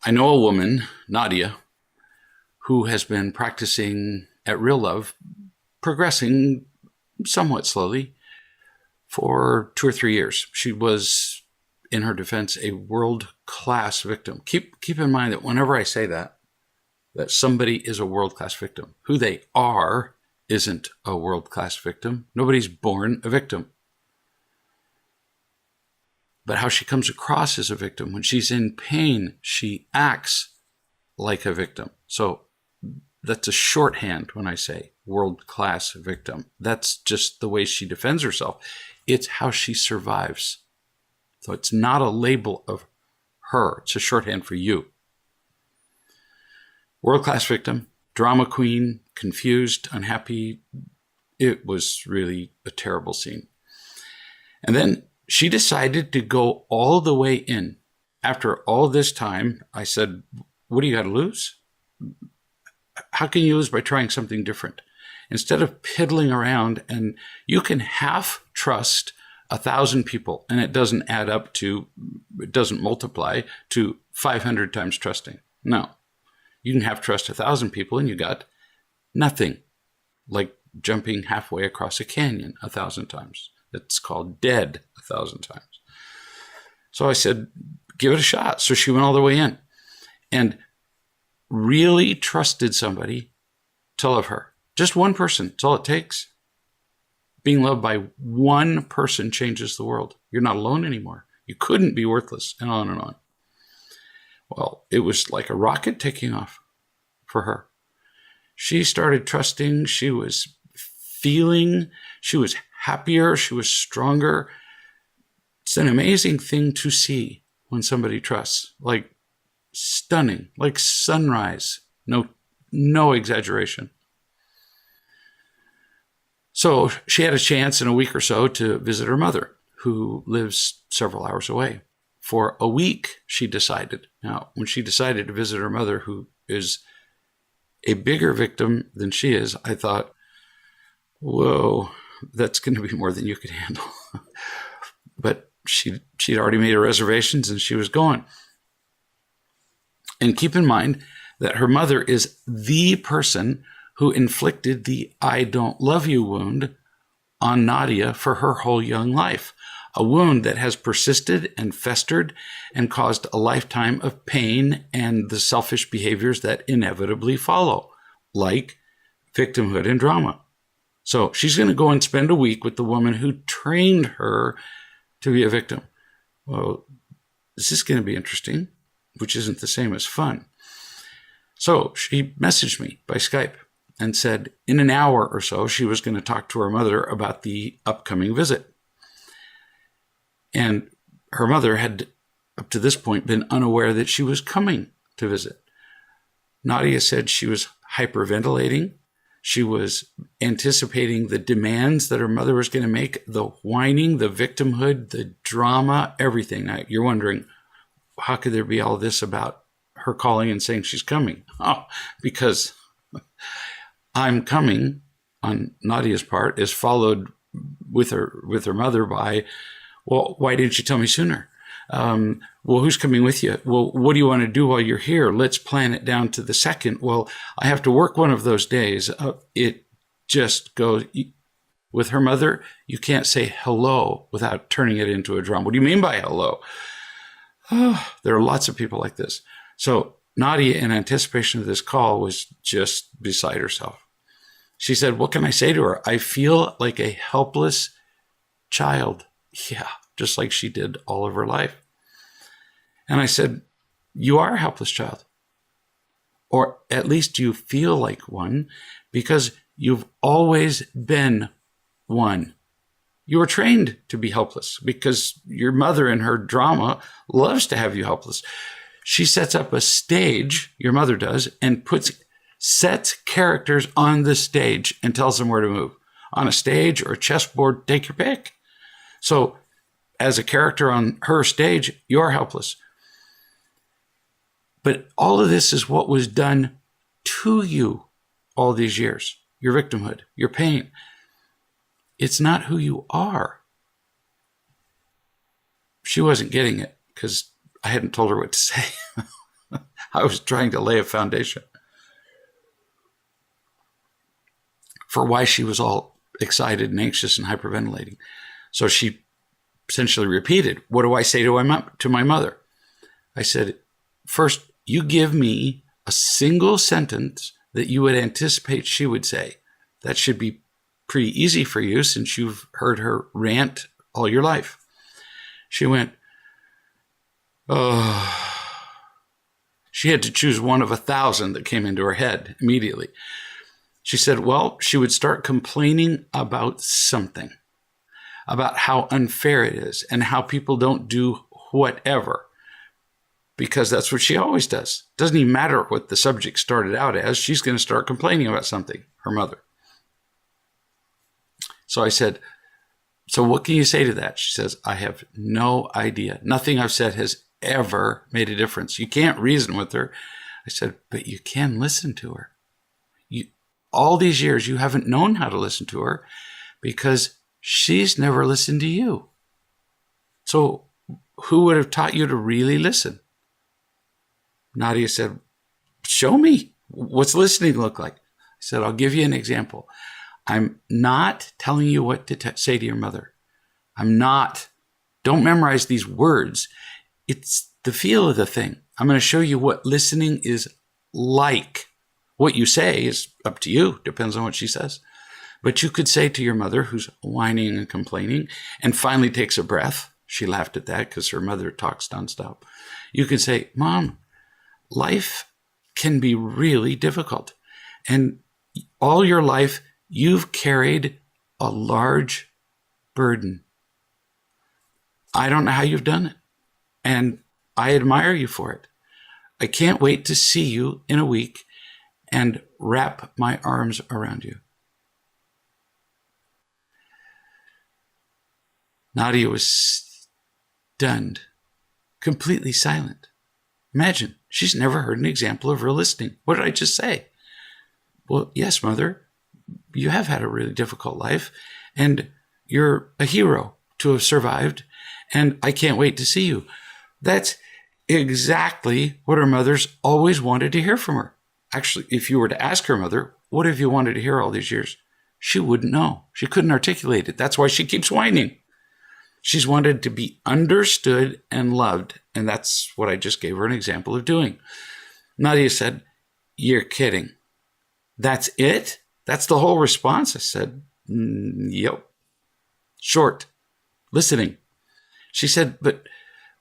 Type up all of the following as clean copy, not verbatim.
I know a woman, Nadia, who has been practicing at Real Love, progressing somewhat slowly for 2 or 3 years. She was, in her defense, a world-class victim. Keep in mind that whenever I say that somebody is a world-class victim, who they are isn't a world-class victim. Nobody's born a victim. But how she comes across as a victim, when she's in pain, she acts like a victim. So that's a shorthand when I say world-class victim. That's just the way she defends herself. It's how she survives. So it's not a label of her. It's a shorthand for you. World-class victim, drama queen, confused, unhappy. It was really a terrible scene. And then she decided to go all the way in. After all this time, I said, what do you got to lose? How can you lose by trying something different? Instead of piddling around, and you can half trust 1,000 people, and it doesn't multiply to 500 times trusting. No. You can half trust 1,000 people and you got nothing. Like jumping halfway across a canyon 1,000 times. It's called dead 1,000 times. So I said, give it a shot. So she went all the way in and really trusted somebody to love her. Just one person. That's all it takes. Being loved by one person changes the world. You're not alone anymore. You couldn't be worthless, and on and on. Well, it was like a rocket taking off for her. She started trusting. She was feeling. She was happier. She was stronger. It's an amazing thing to see when somebody trusts. Like stunning, like sunrise. No exaggeration. So she had a chance in a week or so to visit her mother, who lives several hours away. For a week, she decided. Now, when she decided to visit her mother, who is a bigger victim than she is, I thought, whoa, that's going to be more than you could handle. But she'd already made her reservations and she was going. And keep in mind that her mother is the person who inflicted the I don't love you wound on Nadia for her whole young life. A wound that has persisted and festered and caused a lifetime of pain and the selfish behaviors that inevitably follow, like victimhood and drama. So she's going to go and spend a week with the woman who trained her to be a victim. Well, this is going to be interesting, which isn't the same as fun. So she messaged me by Skype and said in an hour or so, she was going to talk to her mother about the upcoming visit. And her mother had, up to this point, been unaware that she was coming to visit. Nadia said she was hyperventilating. She was anticipating the demands that her mother was going to make, the whining, the victimhood, the drama, everything. Now, you're wondering, how could there be all this about her calling and saying she's coming? Oh, because I'm coming on Nadia's part is followed with her mother by, well, why didn't you tell me sooner? Well, who's coming with you? Well, what do you want to do while you're here? Let's plan it down to the second. Well, I have to work one of those days. It just goes. With her mother, you can't say hello without turning it into a drama. What do you mean by hello? Oh, there are lots of people like this. So Nadia, in anticipation of this call, was just beside herself. She said, what can I say to her? I feel like a helpless child. Yeah, just like she did all of her life. And I said, you are a helpless child. Or at least you feel like one because you've always been one. You were trained to be helpless because your mother in her drama loves to have you helpless. She sets up a stage, your mother does, and sets characters on the stage and tells them where to move. On a stage or a chessboard, take your pick. So as a character on her stage, you're helpless. But all of this is what was done to you all these years. Your victimhood, your pain. It's not who you are. She wasn't getting it because I hadn't told her what to say. I was trying to lay a foundation for why she was all excited and anxious and hyperventilating. So she essentially repeated, what do I say to my mother? I said, first, you give me a single sentence that you would anticipate she would say. That should be pretty easy for you since you've heard her rant all your life. She went, oh. She had to choose one of 1,000 that came into her head immediately. She said, well, she would start complaining about something, about how unfair it is and how people don't do whatever, because that's what she always does. Doesn't even matter what the subject started out as. She's going to start complaining about something, her mother. So I said, so what can you say to that? She says, I have no idea. Nothing I've said has ever made a difference. You can't reason with her. I said, but you can listen to her. All these years, you haven't known how to listen to her because she's never listened to you. So who would have taught you to really listen? Nadia said, show me. What's listening look like? I said, I'll give you an example. I'm not telling you what to say to your mother. I'm not. Don't memorize these words. It's the feel of the thing. I'm going to show you what listening is like. What you say is up to you. Depends on what she says. But you could say to your mother, who's whining and complaining, and finally takes a breath. She laughed at that because her mother talks nonstop. You could say, Mom, life can be really difficult. And all your life, you've carried a large burden. I don't know how you've done it. And I admire you for it. I can't wait to see you in a week and wrap my arms around you. Nadia was stunned, completely silent. Imagine, she's never heard an example of real listening. What did I just say? Well, yes, Mother, you have had a really difficult life, and you're a hero to have survived, and I can't wait to see you. That's exactly what her mother's always wanted to hear from her. Actually, if you were to ask her mother, what have you wanted to hear all these years? She wouldn't know. She couldn't articulate it. That's why she keeps whining. She's wanted to be understood and loved, and that's what I just gave her an example of doing. Nadia said, you're kidding. That's it? That's the whole response? I said, yep. Short. Listening. She said, but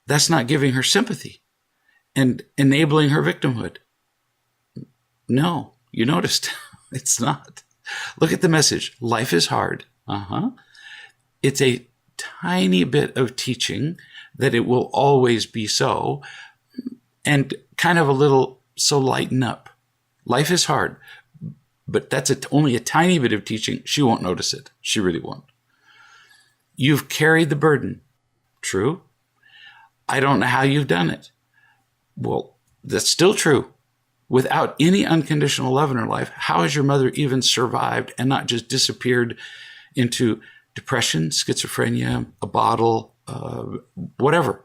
that's not giving her sympathy and enabling her victimhood. No, you noticed. It's not. Look at the message. Life is hard. It's a tiny bit of teaching that it will always be so, and kind of a little, so lighten up. Life is hard, but that's only a tiny bit of teaching. She won't notice it. She really won't. You've carried the burden. True. I don't know how you've done it. Well, that's still true. Without any unconditional love in her life, how has your mother even survived and not just disappeared into depression, schizophrenia, a bottle, whatever,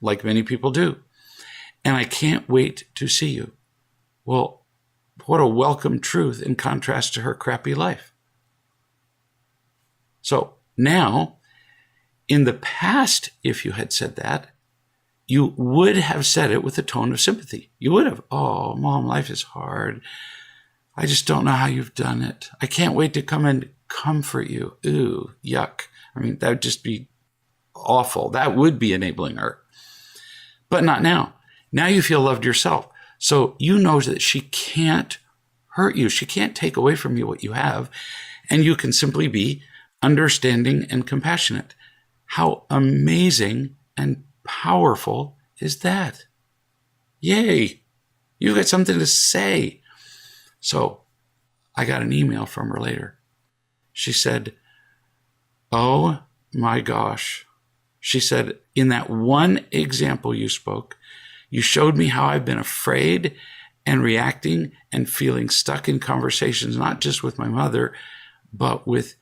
like many people do? And I can't wait to see you. Well, what a welcome truth in contrast to her crappy life. So now, in the past, if you had said that, you would have said it with a tone of sympathy. You would have, oh, Mom, life is hard. I just don't know how you've done it. I can't wait to come and comfort you. Ooh, yuck. I mean, that would just be awful. That would be enabling her. But not now. Now you feel loved yourself. So you know that she can't hurt you. She can't take away from you what you have. And you can simply be understanding and compassionate. How amazing and powerful is that? Yay. You've got something to say. So I got an email from her later. She said, oh my gosh. She said, in that one example you spoke, you showed me how I've been afraid and reacting and feeling stuck in conversations, not just with my mother, but with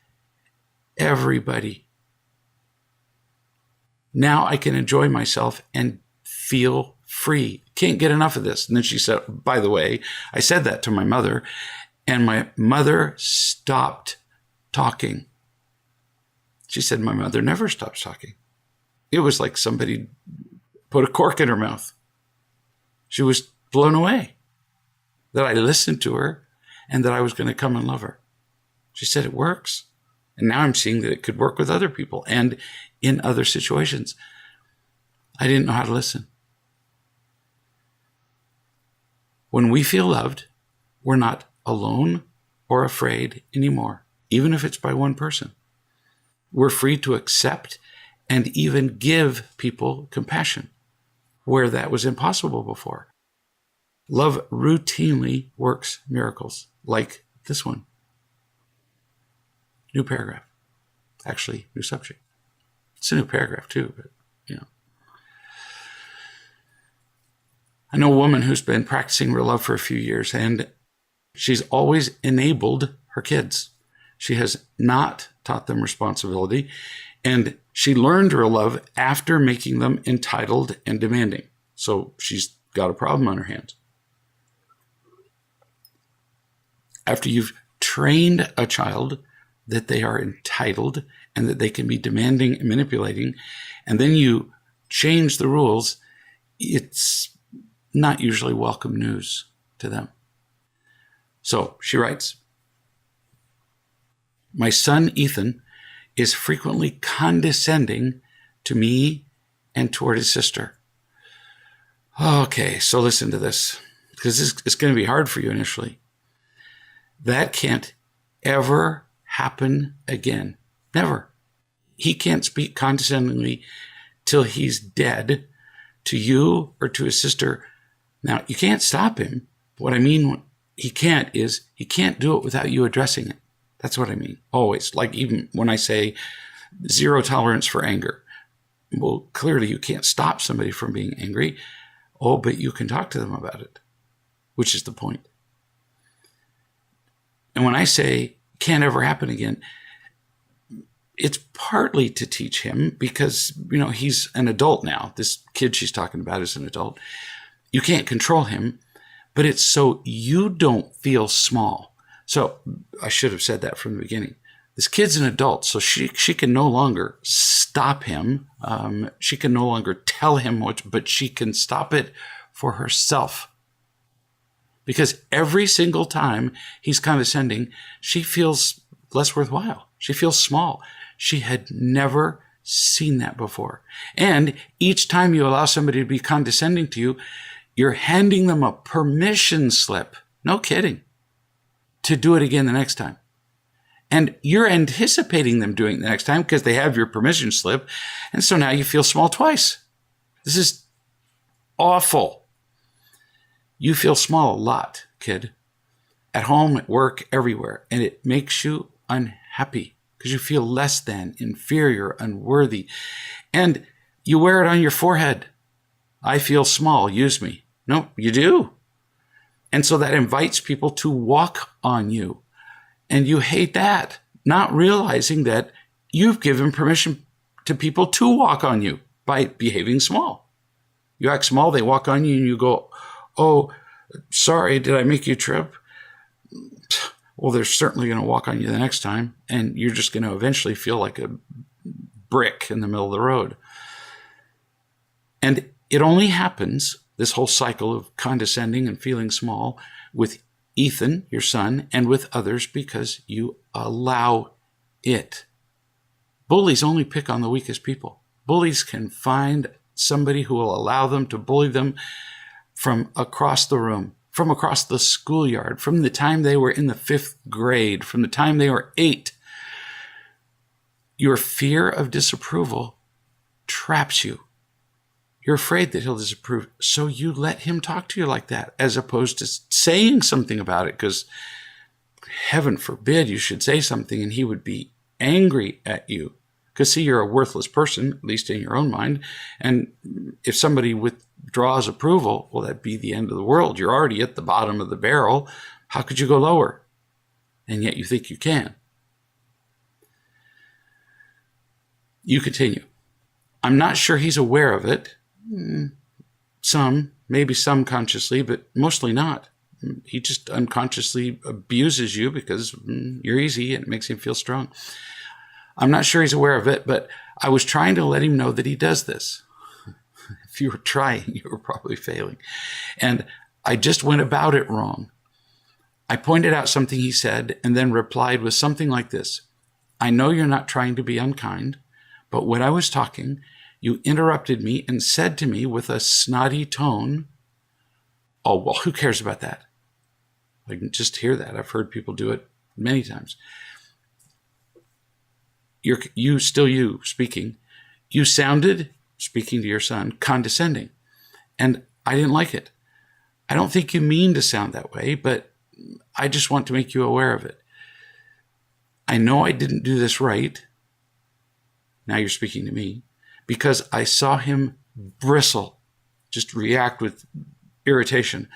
everybody. Now I can enjoy myself and feel free. can't get enough of this. And then she said, by the way, I said that to my mother, and my mother stopped talking. She said, my mother never stops talking. It was like somebody put a cork in her mouth. She was blown away that I listened to her and that I was going to come and love her. She said, it works. And now I'm seeing that it could work with other people and in other situations. I didn't know how to listen. When we feel loved, we're not alone or afraid anymore, even if it's by one person. We're free to accept and even give people compassion where that was impossible before. Love routinely works miracles like this one. New paragraph. Actually, new subject. It's a new paragraph too, but I know a woman who's been practicing real love for a few years, and she's always enabled her kids. She has not taught them responsibility, and she learned real love after making them entitled and demanding. So she's got a problem on her hands. After you've trained a child that they are entitled and that they can be demanding and manipulating, and then you change the rules, it's not usually welcome news to them. So she writes, my son Ethan is frequently condescending to me and toward his sister. Okay, so listen to this, because it's going to be hard for you initially. That can't ever happen again. Never. He can't speak condescendingly till he's dead to you or to his sister. Now, you can't stop him. What I mean, he can't do it without you addressing it. That's what I mean. Always. Like even when I say zero tolerance for anger. Well, clearly you can't stop somebody from being angry. Oh, but you can talk to them about it, which is the point. And when I say can't ever happen again, it's partly to teach him because, he's an adult now. This kid she's talking about is an adult. You can't control him, but it's so you don't feel small. So I should have said that from the beginning. This kid's an adult, so she can no longer stop him. She can no longer tell him what, but she can stop it for herself. Because every single time he's condescending, she feels less worthwhile. She feels small. She had never seen that before. And each time you allow somebody to be condescending to you, you're handing them a permission slip. No kidding. To do it again the next time. And you're anticipating them doing it the next time because they have your permission slip. And so now you feel small twice. This is awful. You feel small a lot, kid. At home, at work, everywhere. And it makes you unhappy because you feel less than, inferior, unworthy. And you wear it on your forehead. I feel small, use me. No, you do. And so that invites people to walk on you. And you hate that, not realizing that you've given permission to people to walk on you by behaving small. You act small, they walk on you, and you go, oh, sorry, did I make you trip? Well, they're certainly going to walk on you the next time, and you're just going to eventually feel like a brick in the middle of the road. And it only happens, this whole cycle of condescending and feeling small, with Ethan, your son, and with others because you allow it. Bullies only pick on the weakest people. Bullies can find somebody who will allow them to bully them from across the room, from across the schoolyard, from the time they were in the 5th grade, from the time they were 8. Your fear of disapproval traps you. You're afraid that he'll disapprove, so you let him talk to you like that, as opposed to saying something about it, because heaven forbid you should say something and he would be angry at you. Because see, you're a worthless person, at least in your own mind, and if somebody withdraws approval, well, that'd be the end of the world. You're already at the bottom of the barrel. How could you go lower? And yet you think you can. You continue. I'm not sure he's aware of it. Some, maybe some consciously, but mostly not. He just unconsciously abuses you because you're easy and it makes him feel strong. I'm not sure he's aware of it, but I was trying to let him know that he does this. If you were trying, you were probably failing. And I just went about it wrong. I pointed out something he said and then replied with something like this. I know you're not trying to be unkind, but when I was talking, you interrupted me and said to me with a snotty tone, oh, well, who cares about that? I can just hear that. I've heard people do it many times. You speaking. You sounded, speaking to your son, condescending. And I didn't like it. I don't think you mean to sound that way, but I just want to make you aware of it. I know I didn't do this right. Now you're speaking to me. Because I saw him bristle, just react with irritation.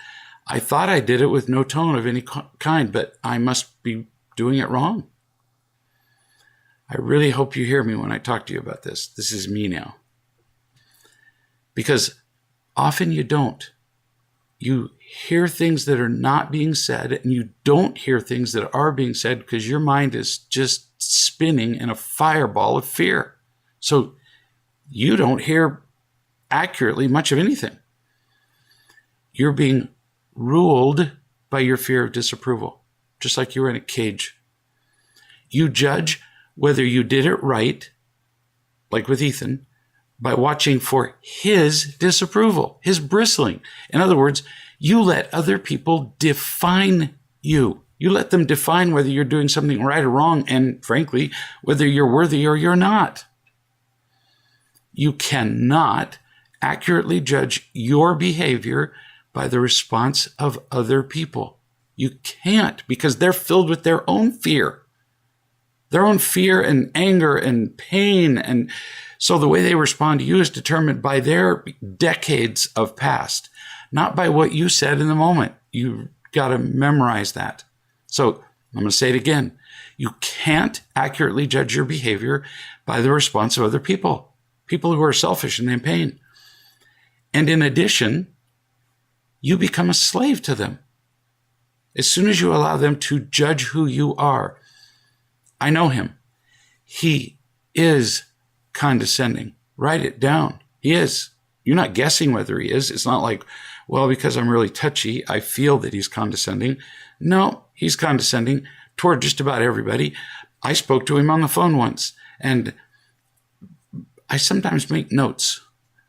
I thought I did it with no tone of any kind, but I must be doing it wrong. I really hope you hear me when I talk to you about this. This is me now. Because often you don't. You hear things that are not being said, and you don't hear things that are being said because your mind is just spinning in a fireball of fear. So you don't hear accurately much of anything. You're being ruled by your fear of disapproval, just like you were in a cage. You judge whether you did it right, like with Ethan, by watching for his disapproval, his bristling. In other words, you let other people define you. You let them define whether you're doing something right or wrong, and frankly, whether you're worthy or you're not. You cannot accurately judge your behavior by the response of other people. You can't, because they're filled with their own fear and anger and pain. And so the way they respond to you is determined by their decades of past, not by what you said in the moment. You've got to memorize that. So I'm going to say it again. You can't accurately judge your behavior by the response of other people who are selfish and in pain. And in addition, you become a slave to them. As soon as you allow them to judge who you are. I know him. He is condescending. Write it down. He is. You're not guessing whether he is. It's not like, well, because I'm really touchy, I feel that he's condescending. No, he's condescending toward just about everybody. I spoke to him on the phone once, and I sometimes make notes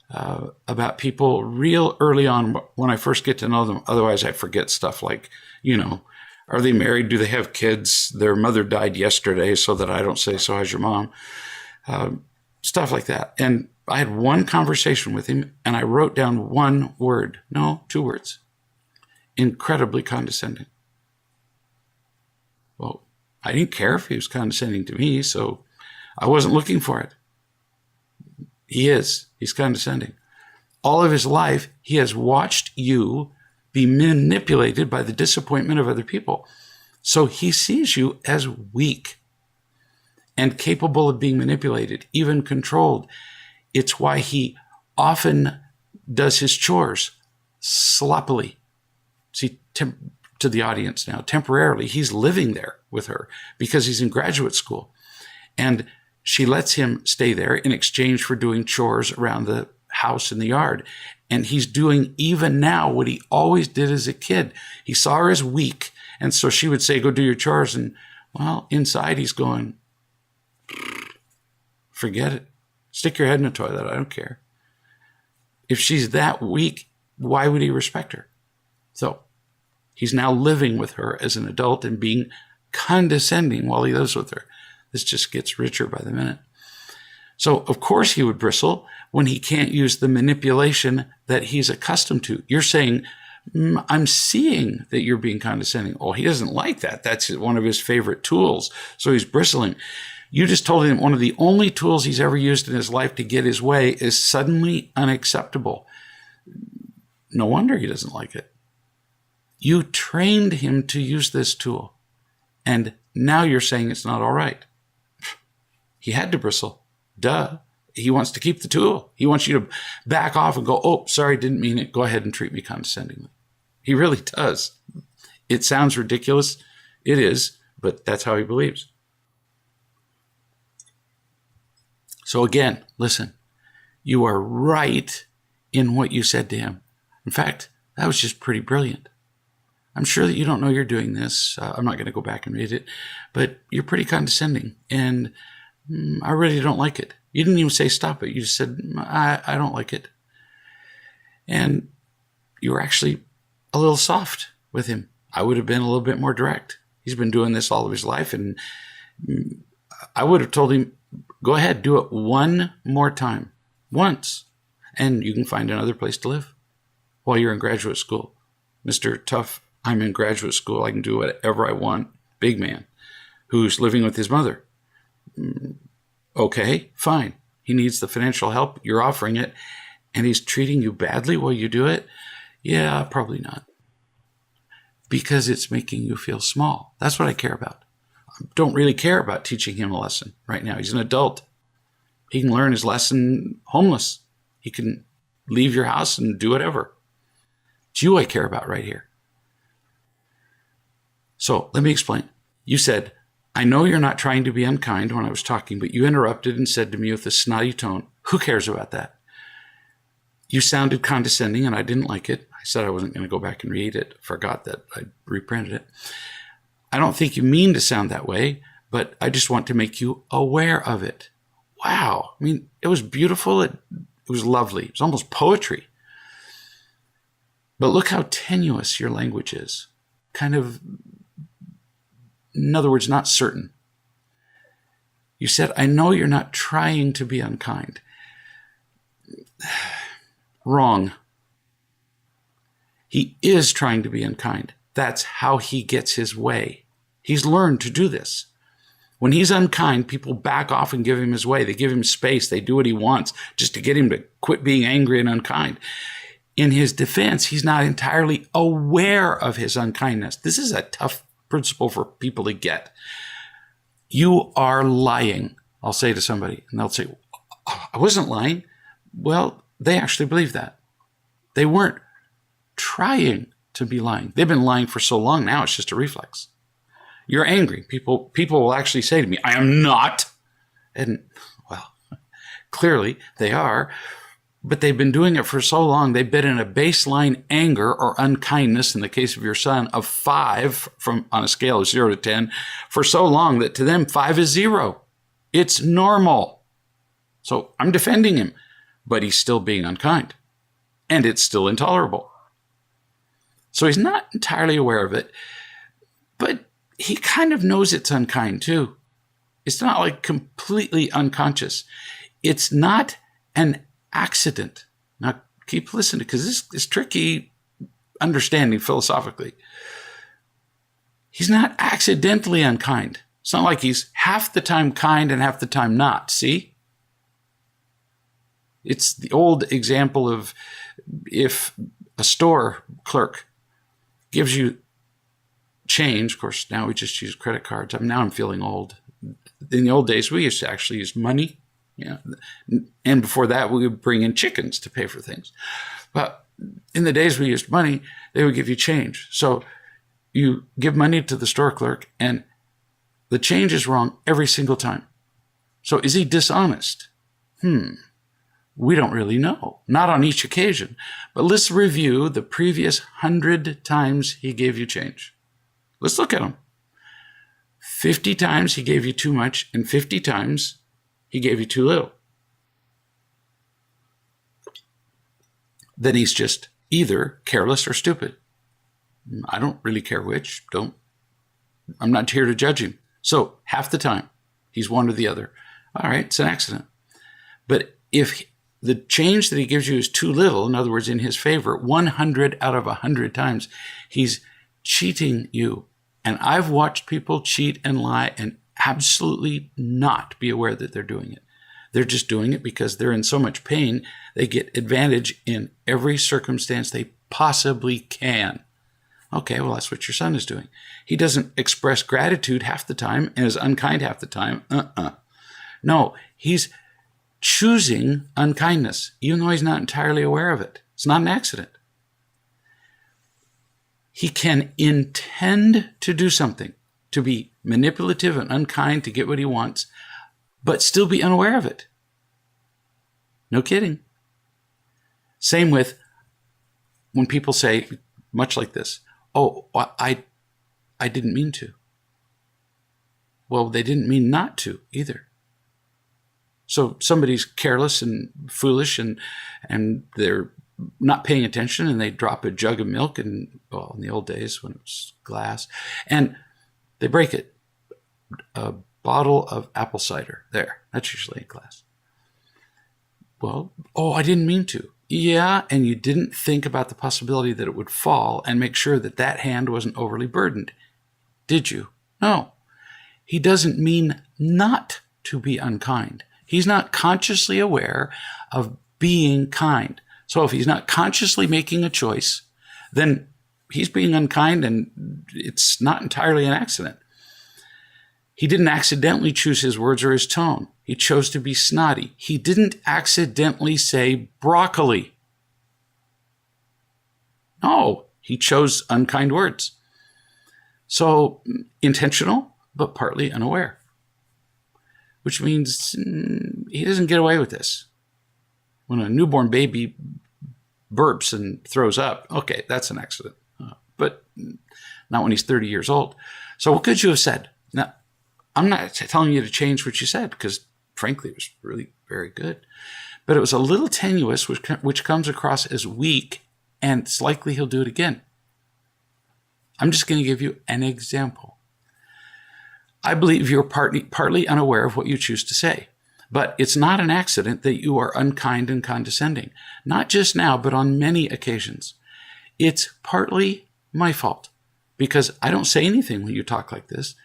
about people real early on when I first get to know them. Otherwise, I forget stuff like, are they married? Do they have kids? Their mother died yesterday, so that I don't say, so how's your mom? Stuff like that. And I had one conversation with him, and I wrote down one word. No, 2 words. Incredibly condescending. Well, I didn't care if he was condescending to me, so I wasn't looking for it. He's condescending. All of his life, he has watched you be manipulated by the disappointment of other people. So he sees you as weak and capable of being manipulated, even controlled. It's why he often does his chores sloppily. See, to the audience now, temporarily, he's living there with her because he's in graduate school. And she lets him stay there in exchange for doing chores around the house and the yard. And he's doing even now what he always did as a kid. He saw her as weak. And so she would say, go do your chores. And well, inside he's going, forget it. Stick your head in the toilet. I don't care. If she's that weak, why would he respect her? So he's now living with her as an adult and being condescending while he lives with her. This just gets richer by the minute. So, of course, he would bristle when he can't use the manipulation that he's accustomed to. You're saying, I'm seeing that you're being condescending. Oh, he doesn't like that. That's one of his favorite tools. So he's bristling. You just told him one of the only tools he's ever used in his life to get his way is suddenly unacceptable. No wonder he doesn't like it. You trained him to use this tool. And now you're saying it's not all right. He had to bristle. Duh. he wants to keep the tool. He wants you to back off and go, oh, sorry, didn't mean it. Go ahead and treat me condescendingly. He really does. It sounds ridiculous. It is, but that's how he believes. So again, listen, you are right in what you said to him. In fact, that was just pretty brilliant. I'm sure that you don't know you're doing this. I'm not going to go back and read it, but you're pretty condescending, and I really don't like it. You didn't even say stop it. You just said, I don't like it. And you were actually a little soft with him. I would have been a little bit more direct. He's been doing this all of his life, and I would have told him, go ahead, do it one more time, once, and you can find another place to live while you're in graduate school. Mr. Tough, I'm in graduate school. I can do whatever I want. Big man who's living with his mother. Okay, fine. He needs the financial help. You're offering it, and he's treating you badly while you do it? Yeah, probably not. Because it's making you feel small. That's what I care about. I don't really care about teaching him a lesson right now. He's an adult. He can learn his lesson homeless. He can leave your house and do whatever. It's you I care about right here. So let me explain. You said, I know you're not trying to be unkind when I was talking, but you interrupted and said to me with a snotty tone, who cares about that? You sounded condescending and I didn't like it. I said I wasn't going to go back and read it. Forgot that I reprinted it. I don't think you mean to sound that way, but I just want to make you aware of it. Wow. I mean, it was beautiful. It was lovely. It was almost poetry. But look how tenuous your language is. Kind of, in other words, not certain. You said, I know you're not trying to be unkind. Wrong. He is trying to be unkind. That's how he gets his way. He's learned to do this. When he's unkind, people back off and give him his way. They give him space. They do what he wants just to get him to quit being angry and unkind. In his defense, he's not entirely aware of his unkindness. This is a tough principle for people to get. You are lying, I'll say to somebody, and they'll say, I wasn't lying. Well, they actually believe that. They weren't trying to be lying. They've been lying for so long now, it's just a reflex. You're angry. People will actually say to me, I am not. And, well, clearly they are. But they've been doing it for so long, they've been in a baseline anger or unkindness, in the case of your son, of 5 on a scale of 0 to 10, for so long that to them 5 is 0. It's normal. So I'm defending him, but he's still being unkind. And it's still intolerable. So he's not entirely aware of it, but he kind of knows it's unkind too. It's not like completely unconscious. It's not an accident. Now keep listening, because this is tricky understanding philosophically. He's not accidentally unkind. It's not like he's half the time kind and half the time not. See? It's the old example of if a store clerk gives you change. Of course, now we just use credit cards. Now I'm feeling old. In the old days, we used to actually use money. Yeah, and before that, we would bring in chickens to pay for things. But in the days we used money, they would give you change. So you give money to the store clerk, and the change is wrong every single time. So is he dishonest? We don't really know. Not on each occasion. But let's review the previous 100 times he gave you change. Let's look at them. 50 times he gave you too much, and 50 times he gave you too little. Then he's just either careless or stupid. I don't really care which. I'm not here to judge him. So half the time, he's one or the other. All right, it's an accident. But if the change that he gives you is too little, in other words, in his favor, 100 out of 100 times, he's cheating you. And I've watched people cheat and lie and absolutely not be aware that they're doing it. They're just doing it because they're in so much pain, they get advantage in every circumstance they possibly can. Okay, well, that's what your son is doing. He doesn't express gratitude half the time and is unkind half the time. No, he's choosing unkindness, even though he's not entirely aware of it. It's not an accident. He can intend to do something, to be manipulative and unkind to get what he wants, but still be unaware of it. No kidding. Same with when people say, much like this, oh, I didn't mean to. Well, they didn't mean not to either. So somebody's careless and foolish and they're not paying attention and they drop a jug of milk in the old days when it was glass and they break it. A bottle of apple cider. There. That's usually a glass. Well, I didn't mean to. Yeah, and you didn't think about the possibility that it would fall and make sure that that hand wasn't overly burdened. Did you? No. He doesn't mean not to be unkind. He's not consciously aware of being kind. So if he's not consciously making a choice, then he's being unkind and it's not entirely an accident. He didn't accidentally choose his words or his tone. He chose to be snotty. He didn't accidentally say broccoli. No, he chose unkind words. So intentional, but partly unaware, which means he doesn't get away with this. When a newborn baby burps and throws up, okay, that's an accident, but not when he's 30 years old. So what could you have said? Now, I'm not telling you to change what you said because, frankly, it was really very good. But it was a little tenuous, which comes across as weak, and it's likely he'll do it again. I'm just going to give you an example. I believe you're partly unaware of what you choose to say. But it's not an accident that you are unkind and condescending. Not just now, but on many occasions. It's partly my fault because I don't say anything when you talk like this.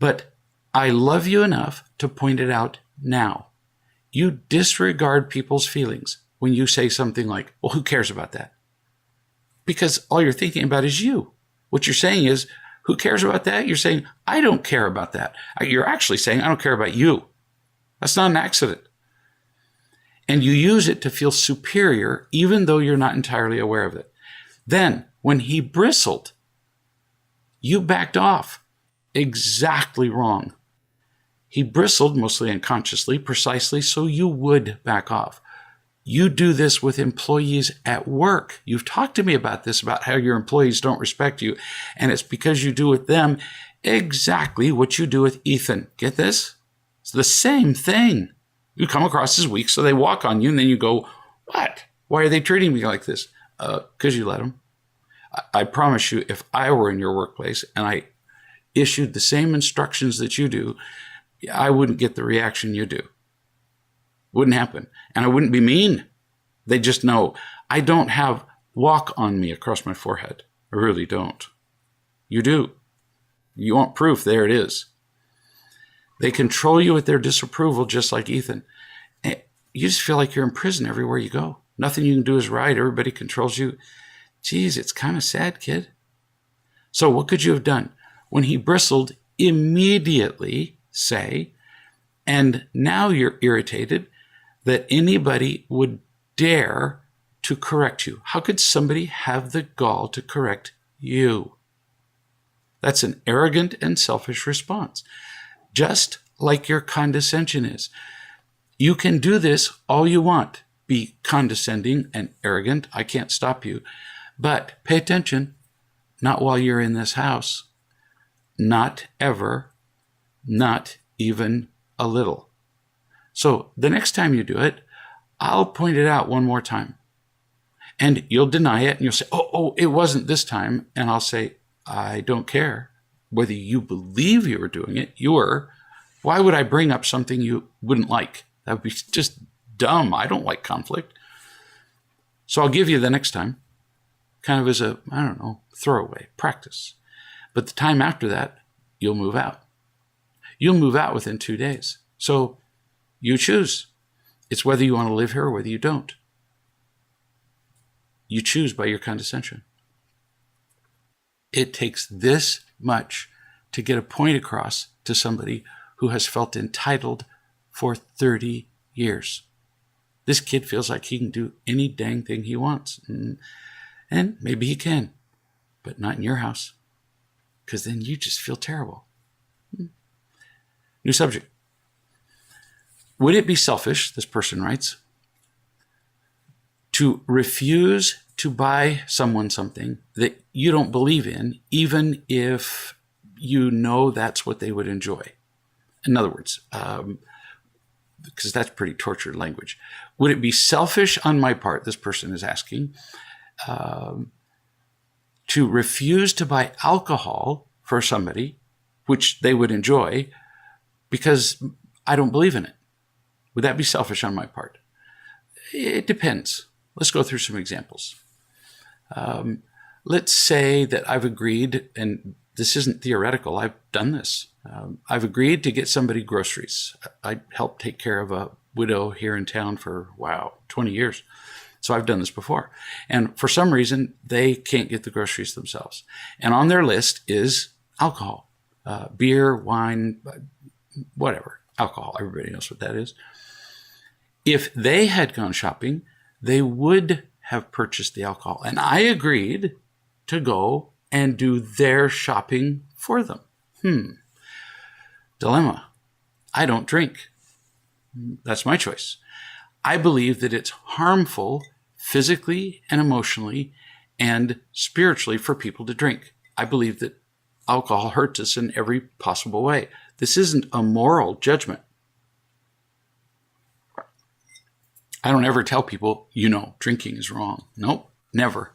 But I love you enough to point it out now. You disregard people's feelings when you say something like, well, who cares about that? Because all you're thinking about is you. What you're saying is, who cares about that? You're saying, I don't care about that. You're actually saying, I don't care about you. That's not an accident. And you use it to feel superior, even though you're not entirely aware of it. Then, when he bristled, you backed off. Exactly wrong. He bristled, mostly unconsciously, precisely so you would back off. You do this with employees at work. You've talked to me about this, about how your employees don't respect you. And it's because you do with them exactly what you do with Ethan. Get this? It's the same thing. You come across as weak, so they walk on you, and then you go, what? Why are they treating me like this? Because you let them. I promise you, if I were in your workplace and I issued the same instructions that you do, I wouldn't get the reaction you do. Wouldn't happen. And I wouldn't be mean. They just know I don't have walk on me across my forehead. I really don't. You do. You want proof? There it is. They control you with their disapproval, just like Ethan. And you just feel like you're in prison everywhere you go. Nothing you can do is right. Everybody controls you. Geez, it's kind of sad, kid. So what could you have done? When he bristled, immediately say, and now you're irritated that anybody would dare to correct you. How could somebody have the gall to correct you? That's an arrogant and selfish response. Just like your condescension is. You can do this all you want. Be condescending and arrogant. I can't stop you. But pay attention. Not while you're in this house. Not ever. Not even a little. So the next time you do it, I'll point it out one more time. And you'll deny it and you'll say, oh, it wasn't this time. And I'll say, I don't care whether you believe you were doing it. You were. Why would I bring up something you wouldn't like? That would be just dumb. I don't like conflict. So I'll give you the next time, kind of as a, throwaway practice. But the time after that, you'll move out. You'll move out within 2 days. So you choose. It's whether you want to live here or whether you don't. You choose by your condescension. It takes this much to get a point across to somebody who has felt entitled for 30 years. This kid feels like he can do any dang thing he wants. And maybe he can, but not in your house, because then you just feel terrible. New subject. Would it be selfish, this person writes, to refuse to buy someone something that you don't believe in, even if you know that's what they would enjoy? In other words, because that's pretty tortured language. Would it be selfish on my part, this person is asking, to refuse to buy alcohol for somebody, which they would enjoy, because I don't believe in it? Would that be selfish on my part? It depends. Let's go through some examples. Let's say that I've agreed, and this isn't theoretical, I've done this. I've agreed to get somebody groceries. I helped take care of a widow here in town for, 20 years. So I've done this before. And for some reason, they can't get the groceries themselves. And on their list is alcohol, beer, wine, whatever, alcohol. Everybody knows what that is. If they had gone shopping, they would have purchased the alcohol. And I agreed to go and do their shopping for them. Dilemma. I don't drink. That's my choice. I believe that it's harmful physically and emotionally and spiritually for people to drink. I believe that alcohol hurts us in every possible way. This isn't a moral judgment. I don't ever tell people, drinking is wrong. Nope, never.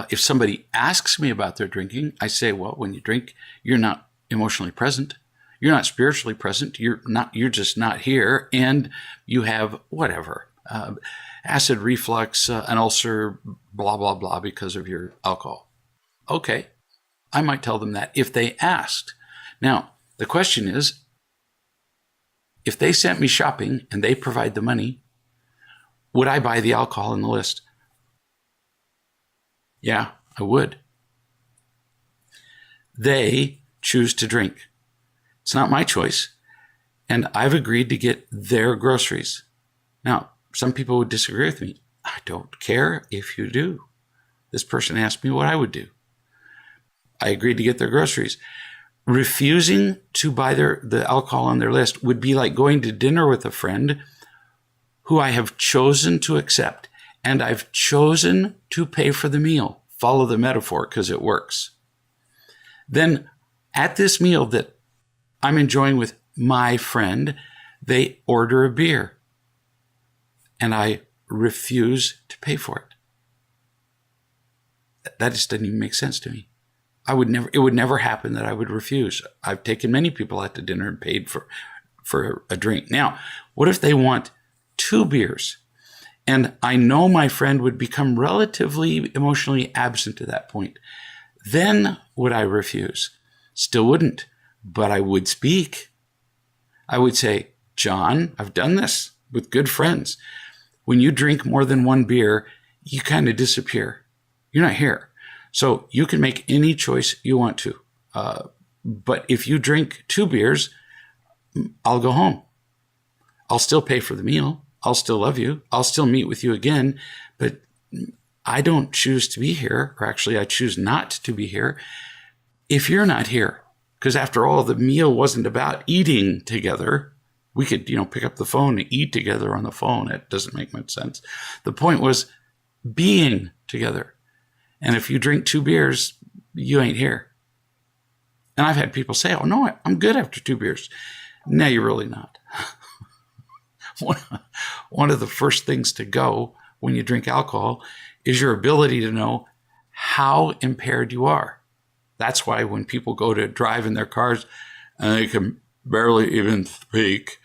If somebody asks me about their drinking, I say, well, when you drink, you're not emotionally present. You're not spiritually present. You're just not here. And you have whatever, acid reflux, an ulcer, blah, blah, blah, because of your alcohol. Okay. I might tell them that if they asked. Now, the question is, if they sent me shopping and they provide the money, would I buy the alcohol in the list? Yeah, I would. They choose to drink. It's not my choice. And I've agreed to get their groceries. Now, some people would disagree with me. I don't care if you do. This person asked me what I would do. I agreed to get their groceries. Refusing to buy the alcohol on their list would be like going to dinner with a friend who I have chosen to accept, and I've chosen to pay for the meal. Follow the metaphor because it works. Then at this meal that I'm enjoying with my friend, they order a beer, and I refuse to pay for it. That just doesn't even make sense to me. It would never happen that I would refuse. I've taken many people out to dinner and paid for a drink. Now, what if they want 2 beers? And I know my friend would become relatively emotionally absent at that point. Then would I refuse? Still wouldn't, but I would speak. I would say, John, I've done this with good friends. When you drink more than 1 beer, you kind of disappear. You're not here. So you can make any choice you want to. But if you drink 2 beers, I'll go home. I'll still pay for the meal. I'll still love you. I'll still meet with you again. But I don't choose to be here, or actually I choose not to be here if you're not here. Because after all, the meal wasn't about eating together. We could, pick up the phone and eat together on the phone. It doesn't make much sense. The point was being together. And if you drink 2 beers, you ain't here. And I've had people say, oh, no, I'm good after 2 beers. No, you're really not. One of the first things to go when you drink alcohol is your ability to know how impaired you are. That's why when people go to drive in their cars and they can barely even speak,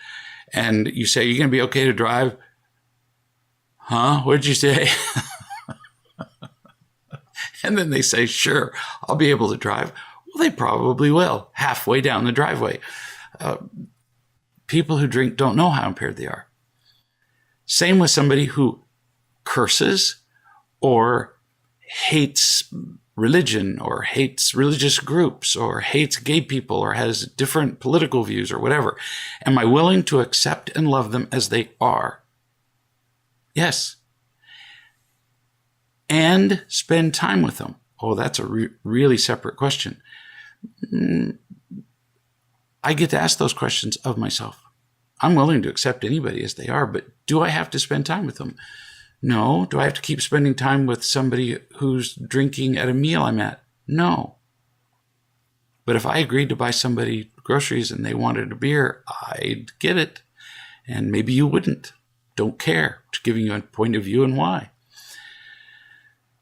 and you say, you're going to be okay to drive? Huh? What'd you say? And then they say, sure, I'll be able to drive. Well, they probably will, halfway down the driveway. People who drink don't know how impaired they are. Same with somebody who curses or hates religion or hates religious groups or hates gay people or has different political views or whatever, am I willing to accept and love them as they are? Yes. And spend time with them. Oh, that's a really separate question. I get to ask those questions of myself. I'm willing to accept anybody as they are, but do I have to spend time with them? No. Do I have to keep spending time with somebody who's drinking at a meal I'm at? No. But if I agreed to buy somebody groceries and they wanted a beer, I'd get it. And maybe you wouldn't. Don't care. Just giving you a point of view and why.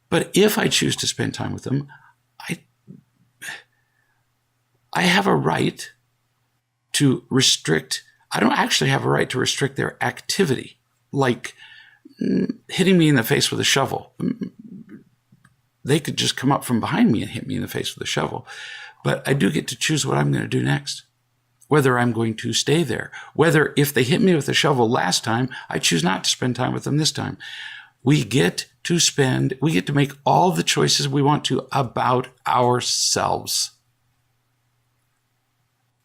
But if I choose to spend time with them, I have a right to restrict. I don't actually have a right to restrict their activity, like hitting me in the face with a shovel. They could just come up from behind me and hit me in the face with a shovel. But I do get to choose what I'm going to do next, whether I'm going to stay there, whether if they hit me with a shovel last time, I choose not to spend time with them this time. We get to make all the choices we want to about ourselves.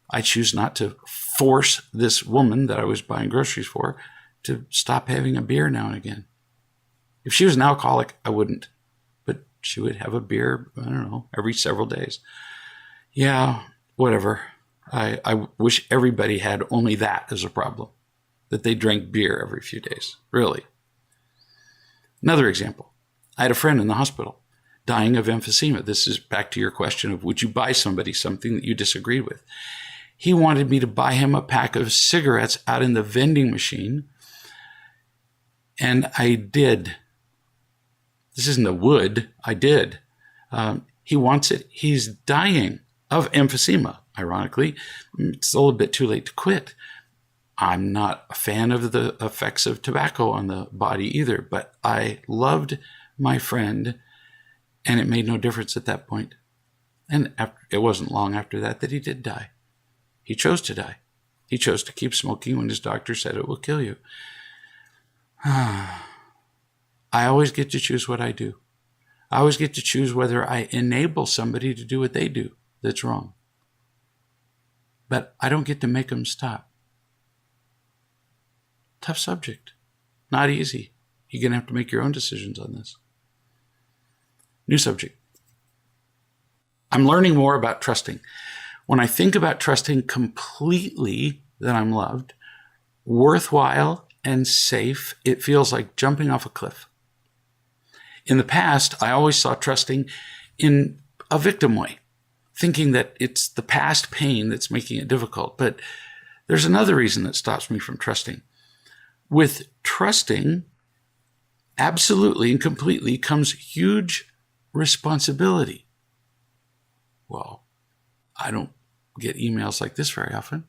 I choose not to force this woman that I was buying groceries for to stop having a beer now and again. If she was an alcoholic, I wouldn't. But she would have a beer, I don't know, every several days. Yeah, whatever. I wish everybody had only that as a problem, that they drank beer every few days, really. Another example. I had a friend in the hospital dying of emphysema. This is back to your question of would you buy somebody something that you disagreed with? He wanted me to buy him a pack of cigarettes out in the vending machine. And I did. This isn't a would. I did. He wants it. He's dying of emphysema, ironically. It's a little bit too late to quit. I'm not a fan of the effects of tobacco on the body either, but I loved my friend, and it made no difference at that point. And it wasn't long after that he did die. He chose to die. He chose to keep smoking when his doctor said it will kill you. I always get to choose what I do. I always get to choose whether I enable somebody to do what they do that's wrong. But I don't get to make them stop. Tough subject. Not easy. You're going to have to make your own decisions on this. New subject. I'm learning more about trusting. When I think about trusting completely that I'm loved, worthwhile, and safe, it feels like jumping off a cliff. In the past, I always saw trusting in a victim way, thinking that it's the past pain that's making it difficult. But there's another reason that stops me from trusting. With trusting, absolutely and completely comes huge responsibility. Well, I don't get emails like this very often.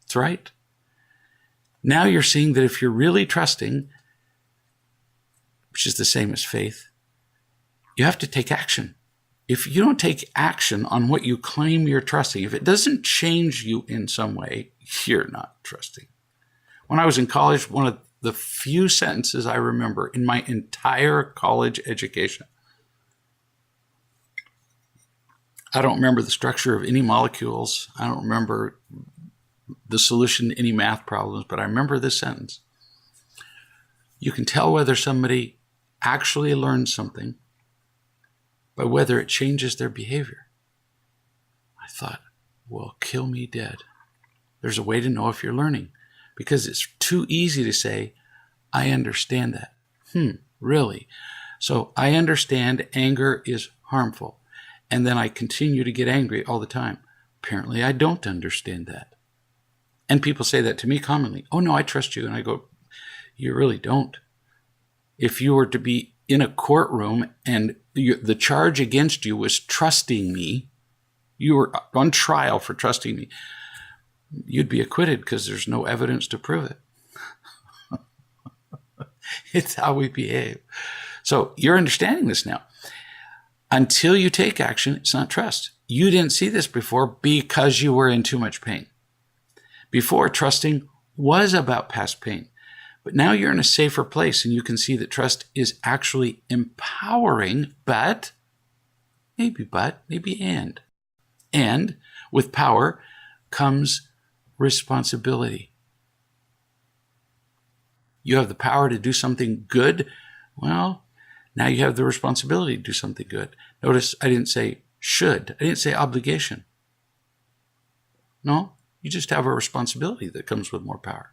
That's right. Now you're seeing that if you're really trusting, which is the same as faith, you have to take action. If you don't take action on what you claim you're trusting, if it doesn't change you in some way, you're not trusting. When I was in college, one of the few sentences I remember in my entire college education, I don't remember the structure of any molecules. I don't remember the solution to any math problems, but I remember this sentence. You can tell whether somebody actually learned something by whether it changes their behavior. I thought, well, kill me dead. There's a way to know if you're learning, because it's too easy to say, I understand that. Really? So I understand anger is harmful. And then I continue to get angry all the time. Apparently, I don't understand that. And people say that to me commonly. Oh, no, I trust you. And I go, you really don't. If you were to be in a courtroom and the charge against you was trusting me, you were on trial for trusting me, you'd be acquitted because there's no evidence to prove it. It's how we behave. So you're understanding this now. Until you take action, it's not trust. You didn't see this before because you were in too much pain. Before, trusting was about past pain. But now you're in a safer place and you can see that trust is actually empowering, but maybe but, maybe and. And with power comes responsibility. You have the power to do something good. Well, now you have the responsibility to do something good. Notice I didn't say should. I didn't say obligation. No, you just have a responsibility that comes with more power.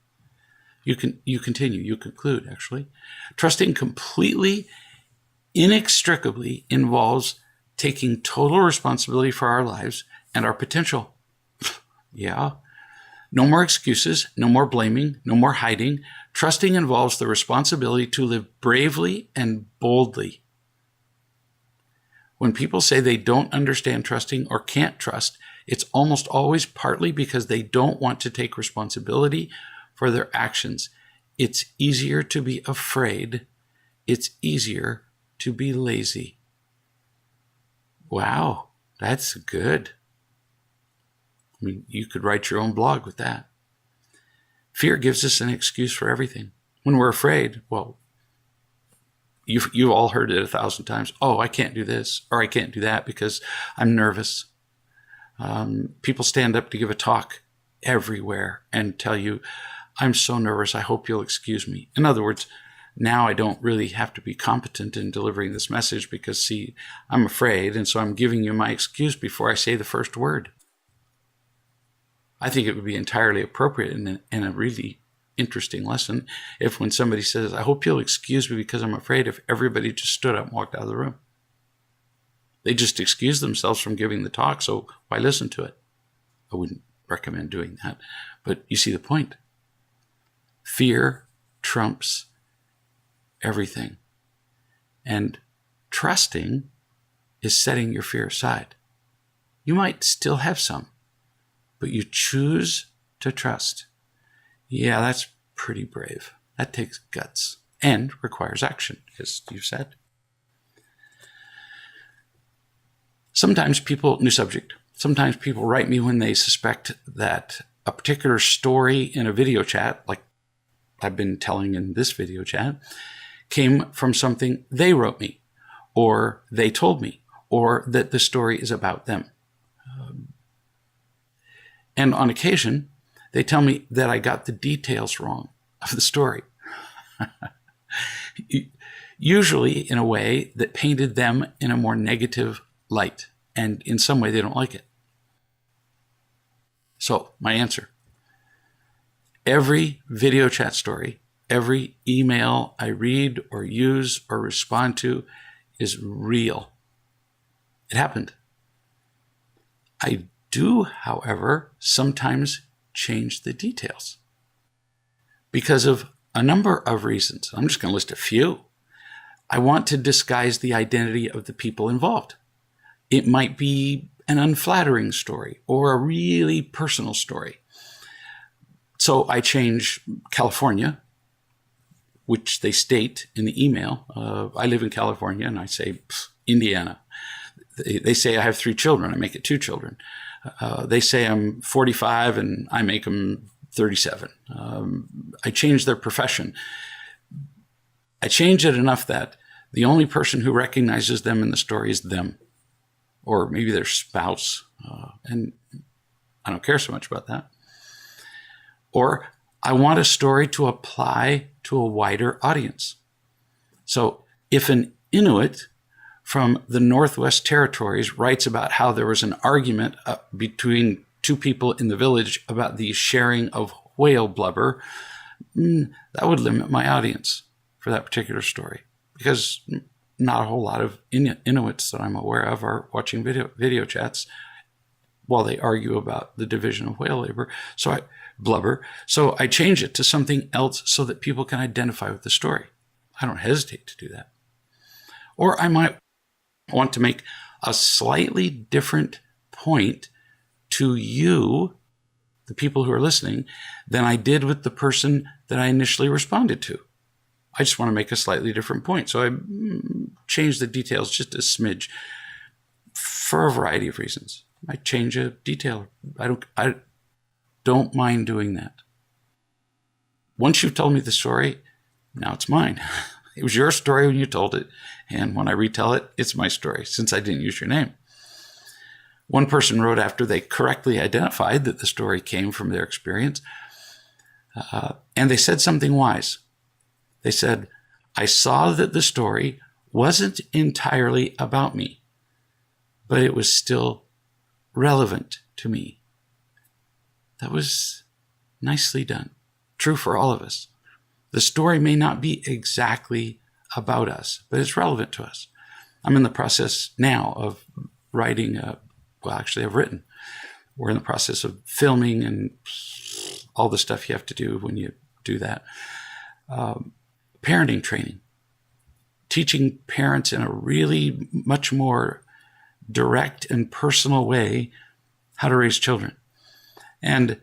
You conclude, actually. Trusting completely, inextricably involves taking total responsibility for our lives and our potential. Yeah. No more excuses, no more blaming, no more hiding. Trusting involves the responsibility to live bravely and boldly. When people say they don't understand trusting or can't trust, it's almost always partly because they don't want to take responsibility for their actions. It's easier to be afraid. It's easier to be lazy. Wow, that's good. I mean, you could write your own blog with that. Fear gives us an excuse for everything. When we're afraid, well, you've all heard it 1,000 times. Oh, I can't do this or I can't do that because I'm nervous. People stand up to give a talk everywhere and tell you, I'm so nervous, I hope you'll excuse me. In other words, now I don't really have to be competent in delivering this message because, see, I'm afraid, and so I'm giving you my excuse before I say the first word. I think it would be entirely appropriate in a really interesting lesson if when somebody says, I hope you'll excuse me because I'm afraid, if everybody just stood up and walked out of the room. They just excused themselves from giving the talk, so why listen to it? I wouldn't recommend doing that, but you see the point. Fear trumps everything. And trusting is setting your fear aside. You might still have some, but you choose to trust. Yeah, that's pretty brave. That takes guts and requires action, as you said. Sometimes people write me when they suspect that a particular story in a video chat, like I've been telling in this video chat, came from something they wrote me, or they told me, or that the story is about them. And on occasion, they tell me that I got the details wrong of the story. Usually in a way that painted them in a more negative light, and in some way they don't like it. So, my answer. Every video chat story, every email I read or use or respond to is real. It happened. I do, however, sometimes change the details because of a number of reasons. I'm just going to list a few. I want to disguise the identity of the people involved. It might be an unflattering story or a really personal story. So I change California, which they state in the email. I live in California, and I say Indiana. They say I have 3 children. I make it 2 children. They say I'm 45, and I make them 37. I change their profession. I change it enough that the only person who recognizes them in the story is them, or maybe their spouse. And I don't care so much about that. Or I want a story to apply to a wider audience. So if an Inuit from the Northwest Territories writes about how there was an argument between 2 people in the village about the sharing of whale blubber, that would limit my audience for that particular story, because not a whole lot of Inuits that I'm aware of are watching video chats while they argue about the division of whale blubber. So I change it to something else so that people can identify with the story. I don't hesitate to do that. Or I might want to make a slightly different point to you, the people who are listening, than I did with the person that I initially responded to. I just want to make a slightly different point. So I change the details just a smidge for a variety of reasons. I change a detail. I don't mind doing that. Once you've told me the story, now it's mine. It was your story when you told it. And when I retell it, it's my story, since I didn't use your name. One person wrote after they correctly identified that the story came from their experience. And they said something wise. They said, I saw that the story wasn't entirely about me, but it was still relevant to me. That was nicely done. True for all of us. The story may not be exactly about us, but it's relevant to us. I'm in the process now of writing, I've written. We're in the process of filming and all the stuff you have to do when you do that. Parenting training. Teaching parents in a really much more direct and personal way how to raise children. And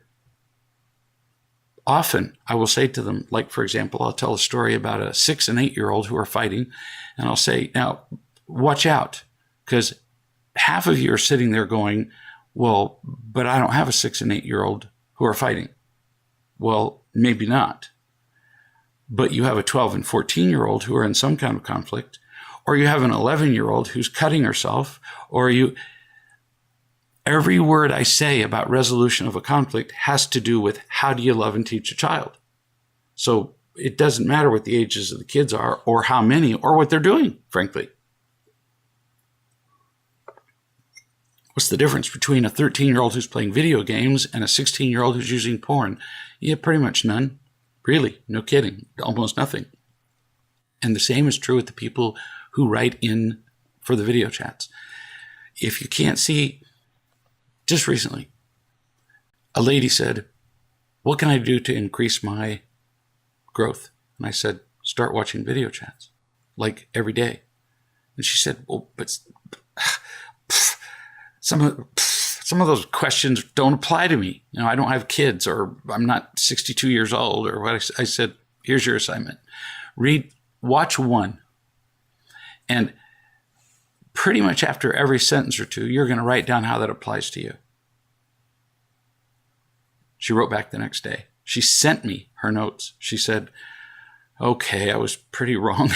often I will say to them, like, for example, I'll tell a story about a 6 and 8-year-old who are fighting. And I'll say, now, watch out, because half of you are sitting there going, well, but I don't have a 6 and 8-year-old who are fighting. Well, maybe not. But you have a 12 and 14-year-old who are in some kind of conflict, or you have an 11-year-old who's cutting herself, every word I say about resolution of a conflict has to do with how do you love and teach a child. So it doesn't matter what the ages of the kids are, or how many, or what they're doing, frankly. What's the difference between a 13-year-old who's playing video games and a 16-year-old who's using porn? Yeah, pretty much none. Really, no kidding, almost nothing. And the same is true with the people who write in for the video chats. If you can't see, just recently, a lady said, what can I do to increase my growth? And I said, start watching video chats, like every day. And she said, well, but some of those questions don't apply to me. I don't have kids, or I'm not 62 years old, or what. I said, here's your assignment. Watch one. And pretty much after every sentence or two, you're going to write down how that applies to you. She wrote back the next day. She sent me her notes. She said, okay, I was pretty wrong.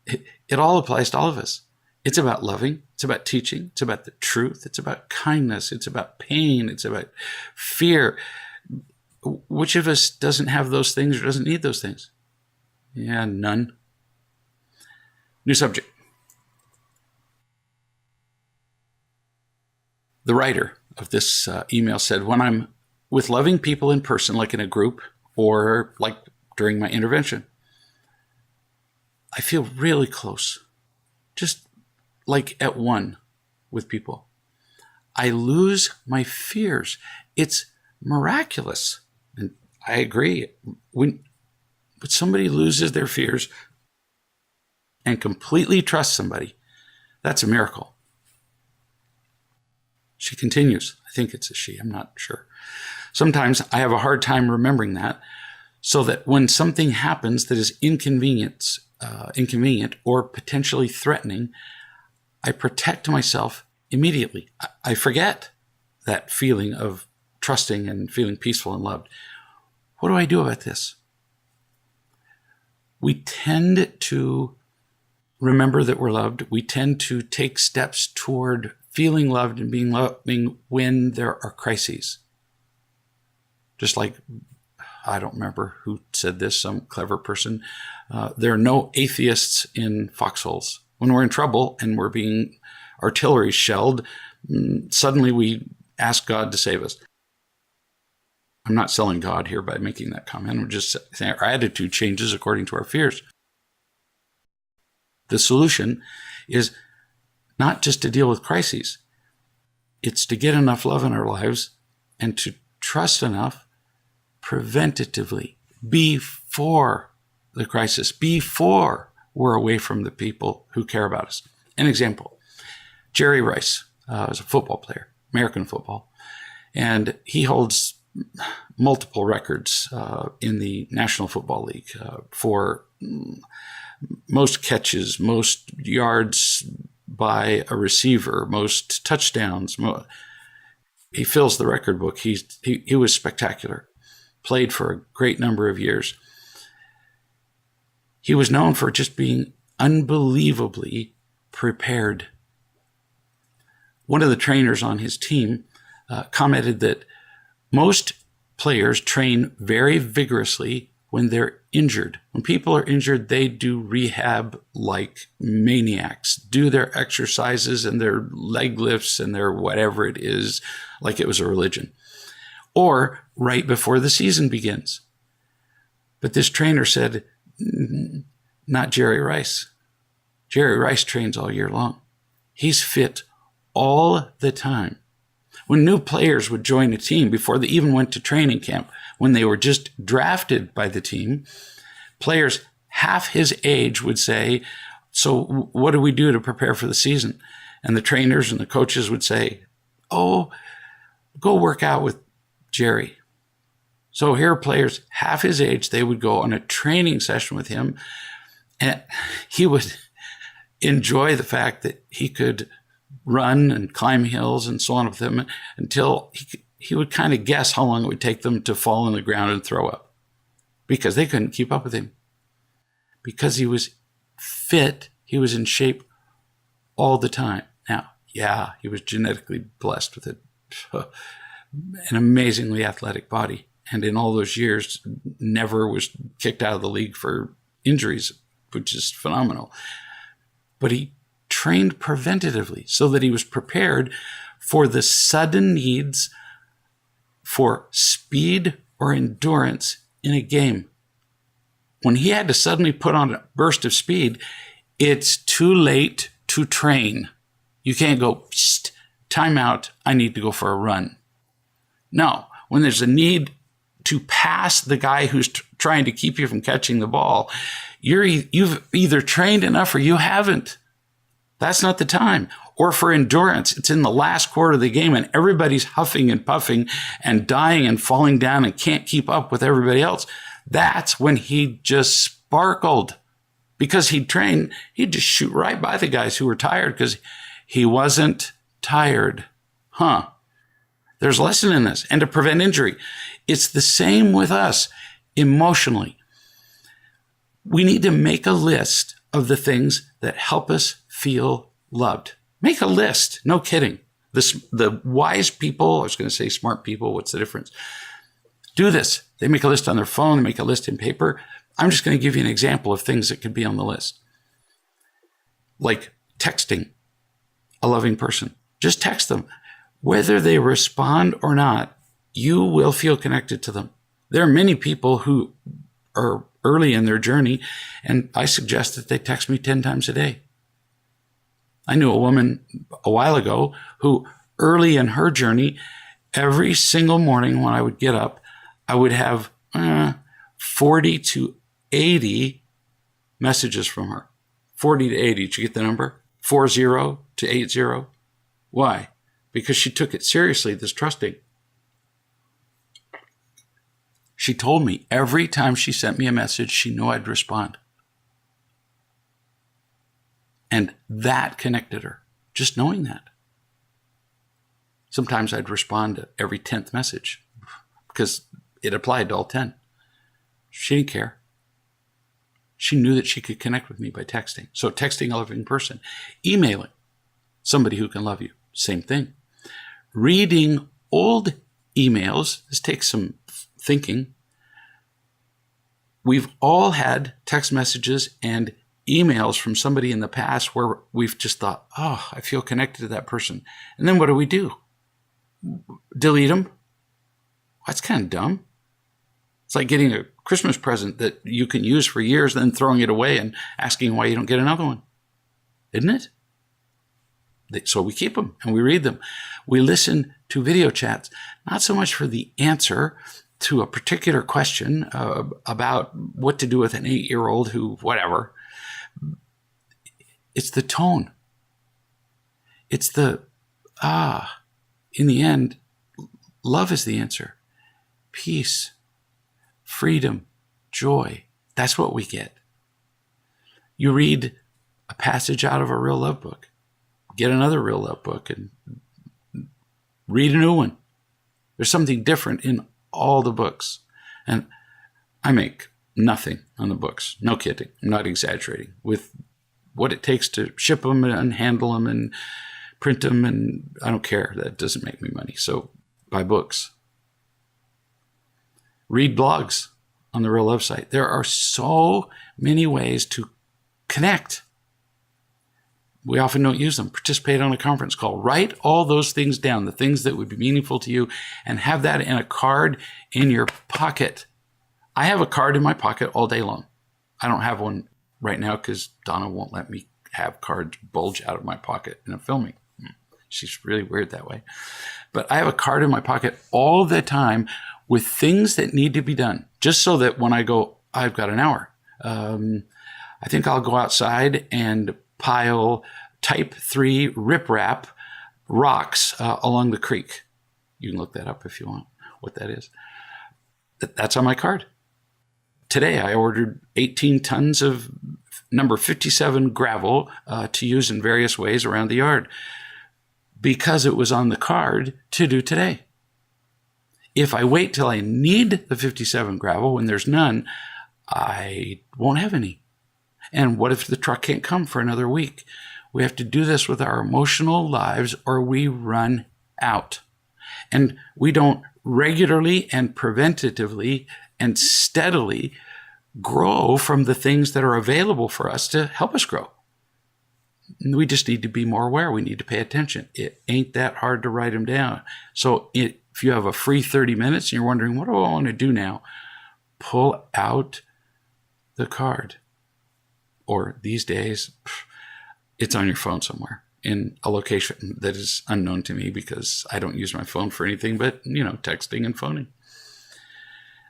It all applies to all of us. It's about loving. It's about teaching. It's about the truth. It's about kindness. It's about pain. It's about fear. Which of us doesn't have those things or doesn't need those things? Yeah, none. New subject. The writer of this email said, when I'm with loving people in person, like in a group or like during my intervention, I feel really close, just like at one with people. I lose my fears. It's miraculous. And I agree. But somebody loses their fears and completely trusts somebody, that's a miracle. She continues. I think it's a she. I'm not sure. Sometimes I have a hard time remembering that, so that when something happens that is inconvenient or potentially threatening, I protect myself immediately. I forget that feeling of trusting and feeling peaceful and loved. What do I do about this? We tend to remember that we're loved. We tend to take steps toward feeling loved and being loving when there are crises. Just like, I don't remember who said this, some clever person. There are no atheists in foxholes. When we're in trouble and we're being artillery shelled, suddenly we ask God to save us. I'm not selling God here by making that comment. I'm just saying our attitude changes according to our fears. The solution is not just to deal with crises. It's to get enough love in our lives and to trust enough preventatively before the crisis, before we're away from the people who care about us. An example, Jerry Rice is a football player, American football, and he holds multiple records in the National Football League for most catches, most yards by a receiver, most touchdowns. He fills the record book. He was spectacular, played for a great number of years. He was known for just being unbelievably prepared. One of the trainers on his team commented that most players train very vigorously when they're injured. When people are injured, they do rehab like maniacs, do their exercises and their leg lifts and their whatever it is, like it was a religion, or right before the season begins. But this trainer said, not Jerry Rice. Jerry Rice trains all year long. He's fit all the time. When new players would join a team before they even went to training camp, when they were just drafted by the team, players half his age would say, so what do we do to prepare for the season? And the trainers and the coaches would say, oh, go work out with Jerry. So here are players half his age. They would go on a training session with him, and he would enjoy the fact that he could run and climb hills and so on with them until he would kind of guess how long it would take them to fall on the ground and throw up, because they couldn't keep up with him. Because he was fit, he was in shape all the time. Now, yeah, he was genetically blessed with an amazingly athletic body. And in all those years, never was kicked out of the league for injuries, which is phenomenal. But he trained preventatively so that he was prepared for the sudden needs for speed or endurance in a game. When he had to suddenly put on a burst of speed, it's too late to train. You can't go, time out, I need to go for a run. No, when there's a need to pass the guy who's trying to keep you from catching the ball, you've either trained enough or you haven't. That's not the time. Or for endurance, it's in the last quarter of the game and everybody's huffing and puffing and dying and falling down and can't keep up with everybody else. That's when he just sparkled. Because he'd train, he'd just shoot right by the guys who were tired because he wasn't tired. There's a lesson in this. And to prevent injury, it's the same with us emotionally. We need to make a list of the things that help us feel loved. Make a list. No kidding. The wise people, I was going to say smart people, what's the difference? Do this. They make a list on their phone. They make a list in paper. I'm just going to give you an example of things that could be on the list. Like texting a loving person. Just text them. Whether they respond or not, you will feel connected to them. There are many people who are early in their journey, and I suggest that they text me 10 times a day. I knew a woman a while ago who early in her journey, every single morning when I would get up, I would have 40 to 80 messages from her. 40 to 80. Did you get the number? 40 to 80. Why? Because she took it seriously, this trusting. She told me every time she sent me a message, she knew I'd respond. And that connected her, just knowing that. Sometimes I'd respond to every 10th message because it applied to all 10. She didn't care. She knew that she could connect with me by texting. So texting a loving person, emailing somebody who can love you, same thing. Reading old emails, this takes some thinking. We've all had text messages and emails from somebody in the past where we've just thought, oh, I feel connected to that person. And then what do? Delete them? That's kind of dumb. It's like getting a Christmas present that you can use for years, then throwing it away and asking why you don't get another one. Isn't it? So we keep them and we read them. We listen to video chats, not so much for the answer to a particular question about what to do with an 8-year-old who, whatever. It's the tone. It's the, in the end, love is the answer. Peace, freedom, joy. That's what we get. You read a passage out of a real love book. Get another real love book and read a new one. There's something different in all the books. And I make nothing on the books. No kidding. I'm not exaggerating. With what it takes to ship them and handle them and print them, and I don't care. That doesn't make me money. So buy books. Read blogs on the Real Love site. There are so many ways to connect. We often don't use them. Participate on a conference call. Write all those things down, the things that would be meaningful to you, and have that in a card in your pocket. I have a card in my pocket all day long. I don't have one right now because Donna won't let me have cards bulge out of my pocket in a filming. She's really weird that way. But I have a card in my pocket all the time with things that need to be done, just so that when I go, I've got an hour. I think I'll go outside and pile type 3 riprap rocks along the creek. You can look that up if you want, what that is. That's on my card. Today, I ordered 18 tons of number 57 gravel to use in various ways around the yard because it was on the card to do today. If I wait till I need the 57 gravel when there's none, I won't have any. And what if the truck can't come for another week? We have to do this with our emotional lives or we run out. And we don't regularly and preventatively and steadily grow from the things that are available for us to help us grow. We just need to be more aware. We need to pay attention. It ain't that hard to write them down. So if you have a free 30 minutes and you're wondering, what do I want to do now? Pull out the card. Or these days, it's on your phone somewhere in a location that is unknown to me because I don't use my phone for anything but, texting and phoning.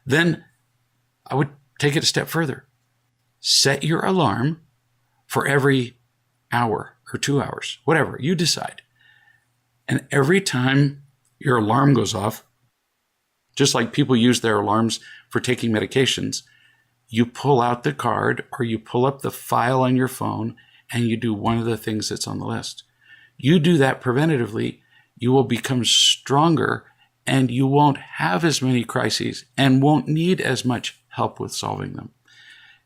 Then I would take it a step further. Set your alarm for every hour or 2 hours, whatever, you decide. And every time your alarm goes off, just like people use their alarms for taking medications, you pull out the card or you pull up the file on your phone and you do one of the things that's on the list. You do that preventatively, you will become stronger and you won't have as many crises and won't need as much help with solving them.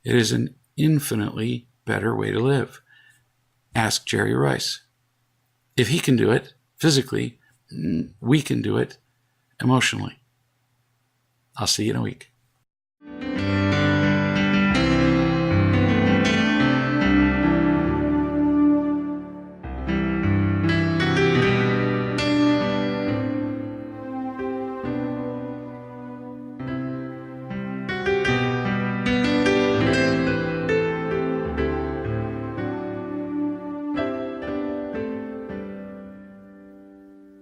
It is an infinitely better way to live. Ask Jerry Rice. If he can do it physically, we can do it emotionally. I'll see you in a week.